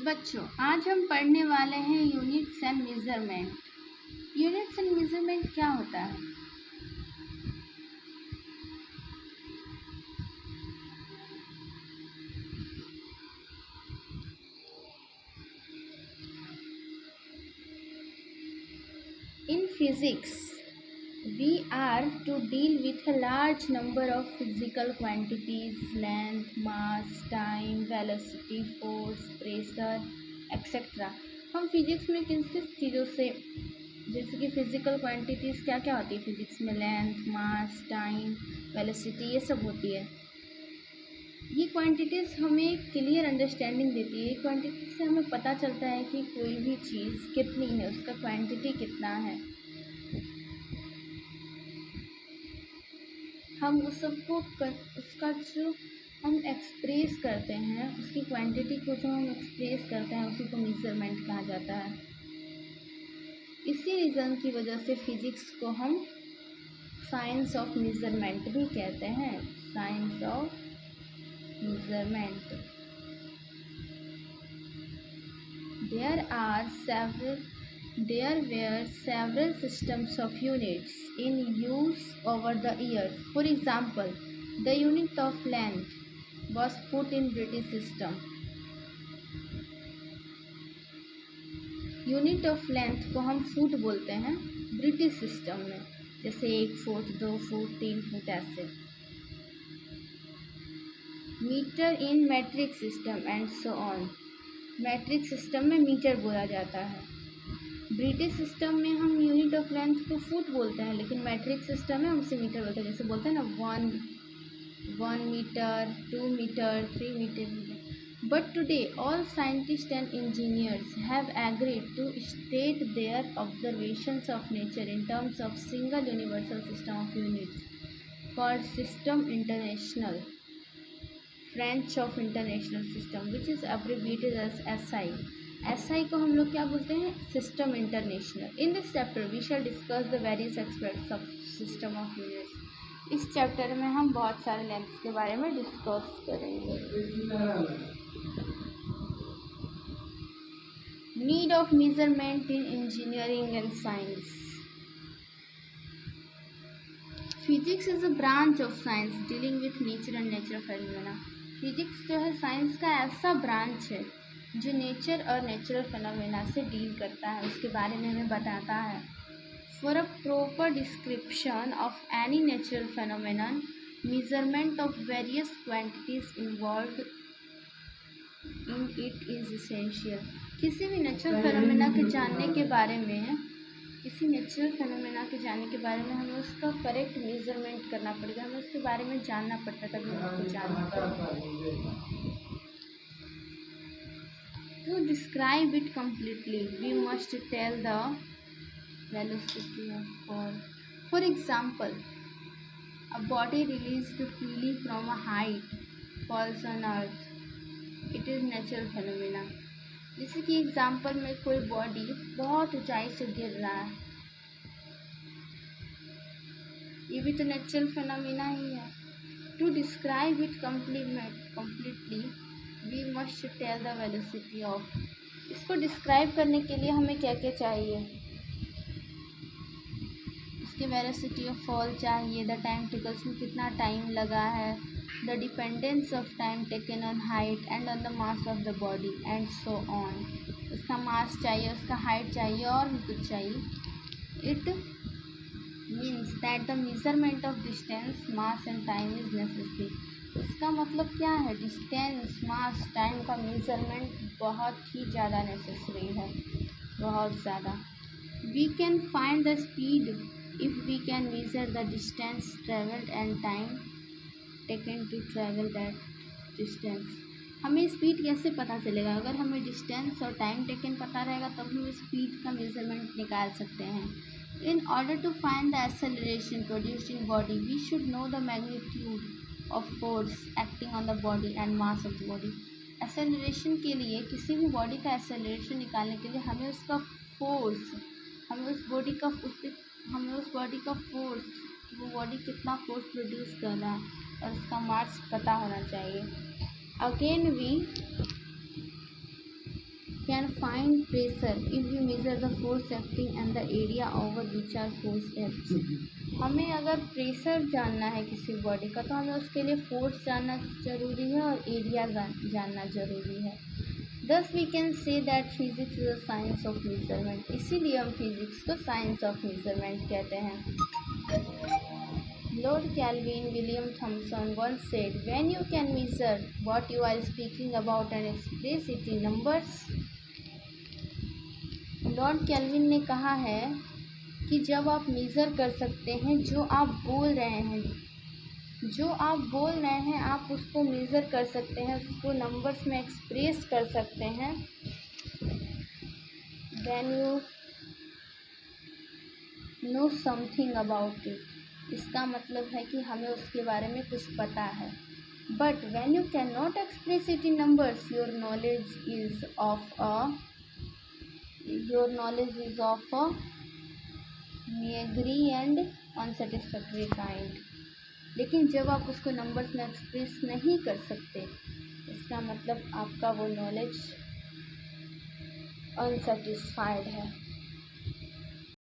बच्चों, आज हम पढ़ने वाले हैं units and measurement. Units and measurement क्या होता है? In physics, we are to deal with a large number of physical quantities: length, mass, time, velocity, force, pressure, etc. हम फिजिक्स में किन किस चीज़ों से, जैसे कि फिजिकल क्वांटिटीज़ क्या क्या होती है फिजिक्स में? लेंथ, मास, टाइम, वेलोसिटी, ये सब होती है। ये क्वांटिटीज़ हमें क्लियर अंडरस्टैंडिंग देती है। ये क्वांटिटी से हमें पता चलता है कि कोई भी चीज़ कितनी है, उसका क्वांटिटी कितना है। हम उस सबको उसका जो हम एक्सप्रेस करते हैं, उसकी क्वांटिटी को जो हम एक्सप्रेस करते हैं, उसी को मेजरमेंट कहा जाता है। इसी रीज़न की वजह से फिजिक्स को हम साइंस ऑफ मेजरमेंट भी कहते हैं। Science of measurement. There were several systems of units in use over the years. For example, the unit of length was foot in British system. Unit of length को हम foot बोलते हैं British system में, जैसे 1 foot, 2 foot, 3 foot ऐसे। Metre in metric system and so on. Metric system में metre बोला जाता है। ब्रिटिश सिस्टम में हम यूनिट ऑफ लेंथ को फुट बोलते हैं, लेकिन मैट्रिक सिस्टम में हम उसे मीटर बोलते हैं। जैसे बोलते हैं ना 1 metre, 2 metre, 3 metre. But today all scientist and engineers have agreed to state their observations of nature in terms of single universal system of units called system international, French of international system, which is abbreviated as SI। SI को हम लोग क्या बोलते हैं? System international. In this chapter we shall discuss the various aspects of system of units. इस chapter में हम बहुत सारे लेंथ्स के बारे में डिस्कस करेंगे। Need of measurement in engineering and science. Physics is a branch of science dealing with nature and nature phenomena. Physics जो है साइंस का ऐसा ब्रांच है जो नेचर और नेचुरल फेनोमेना से डील करता है, उसके बारे में हमें बताता है। For a proper description of any natural phenomenon, measurement of various quantities involved in it is essential. किसी भी नेचुरल फेनोमेना के जानने के बारे में, किसी नेचुरल फेनोमेना के जानने के बारे में हमें उसका करेक्ट मेजरमेंट करना पड़ेगा, हमें उसके बारे में जानना पड़ता है, तभी हम उसको जान पाएंगे। To describe it completely, we must tell the velocity of fall. For example, a body released freely from a height falls on earth. It is natural phenomena. जैसे कि एग्जाम्पल में कोई बॉडी बहुत ऊंचाई से गिर रहा है, ये भी तो नेचुरल फेनोमेना ही है। To describe it completely we must tell the velocity of. इसको डिस्क्राइब करने के लिए हमें क्या क्या चाहिए? इसके वेलोसिटी ऑफ फॉल चाहिए, द टाइम टेकन, उसमें कितना टाइम लगा है, the dependence of time taken on height and on the mass of the body and so on. उसका मास चाहिए, उसका हाइट चाहिए और भी कुछ चाहिए। It means that the measurement of distance, mass and time is necessary. इसका मतलब क्या है? डिस्टेंस, मास, टाइम का मेजरमेंट बहुत ही ज़्यादा नेसेसरी है, बहुत ज़्यादा। We can find the speed if we can measure the distance travelled and time taken to travel that distance. हमें स्पीड कैसे पता चलेगा? अगर हमें डिस्टेंस और टाइम टेकन पता रहेगा तब हम स्पीड का मेजरमेंट निकाल सकते हैं। In order to find the acceleration produced in body, we should know the magnitude of force acting on the body and mass of the body. Acceleration के लिए, किसी भी बॉडी का एक्सेलरेशन निकालने के लिए हमें उसका फोर्स, हमें उस बॉडी का फोर्स, वो बॉडी कितना फोर्स प्रोड्यूस कर रहा है, और उसका मास पता होना चाहिए। Again we can find pressure if we measure the force acting and the area over which our force acts. हमें अगर प्रेशर जानना है किसी बॉडी का तो हमें उसके लिए फोर्स जानना ज़रूरी है और एरिया जानना ज़रूरी है. Thus we can say that physics is a science of measurement. इसीलिए हम फिजिक्स को साइंस ऑफ मेजरमेंट कहते हैं. Lord Kelvin William Thomson once said, "When you can measure what you are speaking about and express it in numbers." Lord Kelvin ने कहा है कि जब आप मेज़र कर सकते हैं जो आप बोल रहे हैं आप उसको मेज़र कर सकते हैं, उसको नंबर्स में एक्सप्रेस कर सकते हैं. Then you know something about it. इसका मतलब है कि हमें उसके बारे में कुछ पता है. But when you cannot express it in numbers, your knowledge is of a meagre and unsatisfactory kind. लेकिन जब आप उसको नंबर्स में एक्सप्रेस नहीं कर सकते, इसका मतलब आपका वो नॉलेज अनसेटिस्फाइड है.